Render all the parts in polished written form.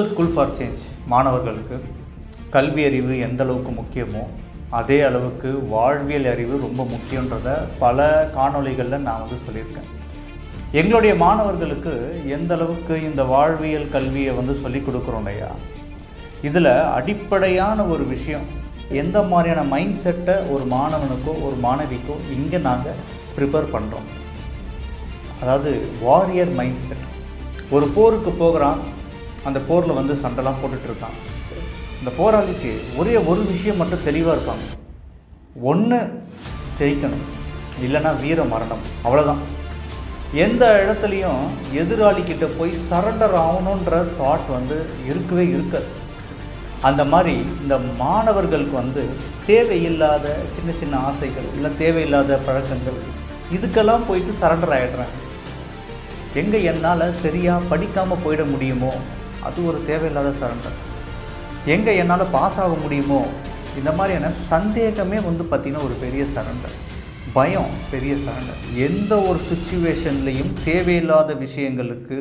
School for change மாணவர்களுக்கு கல்வி அறிவு எந்த அளவுக்கு முக்கியமோ அதே அளவுக்கு வாழ்வியல் அறிவு ரொம்ப முக்கியன்றதை பல காணொளிகளில் நான் சொல்லியிருக்கேன். எங்களுடைய மாணவர்களுக்கு எந்த அளவுக்கு இந்த வாழ்வியல் கல்வியை சொல்லிக் கொடுக்குறோம் இல்லையா, இதில் அடிப்படையான ஒரு விஷயம், எந்த மாதிரியான மைண்ட் செட்டை ஒரு மாணவனுக்கோ ஒரு மாணவிக்கோ இங்கே நாங்கள் ப்ரிப்பேர் பண்ணுறோம். அதாவது வாரியர் மைண்ட் செட். ஒரு போருக்கு போகிறான், அந்த போரில் சண்டைலாம் போட்டுட்ருக்கான். இந்த போராளிக்கு ஒரே ஒரு விஷயம் மட்டும் தெளிவாக இருப்பாங்க, ஒன்று ஜெயிக்கணும், இல்லைன்னா வீர மரணம், அவ்வளோதான். எந்த இடத்துலையும் எதிராளிக்கிட்ட போய் சரண்டர் ஆகணுன்ற தாட் இருக்கவே இருக்காது. அந்த மாதிரி இந்த மாணவர்களுக்கு தேவையில்லாத சின்ன சின்ன ஆசைகள், இல்லை தேவையில்லாத பழக்கங்கள், இதுக்கெல்லாம் போயிட்டு சரண்டர் ஆகிடுறாங்க. எங்கே என்னால் சரியாக படிக்காமல் போயிட முடியுமோ அது ஒரு தேவையில்லாத சரண்டர். எங்கே என்னால் பாஸ் ஆக முடியுமோ இந்த மாதிரியான சந்தேகமே பார்த்திங்கன்னா ஒரு பெரிய சரண்டர். பயம் பெரிய சரண்டர். எந்த ஒரு சுச்சுவேஷன்லேயும் தேவையில்லாத விஷயங்களுக்கு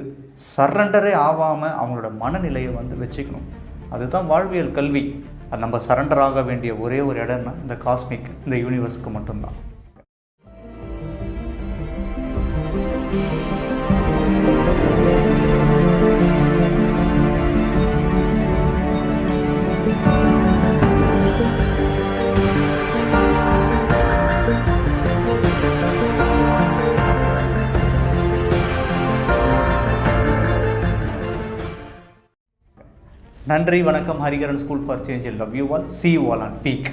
சரண்டரே ஆகாமல் அவங்களோட மனநிலையை வச்சுக்கணும். அதுதான் வாழ்வியல் கல்வி. அது நம்ம சரண்டர் ஆக வேண்டிய ஒரே ஒரு இடம்னா இந்த காஸ்மிக், இந்த யூனிவர்ஸ்க்கு மட்டும்தான். நன்றி, வணக்கம். Hariharan school for change. Love you all. See you all on peak.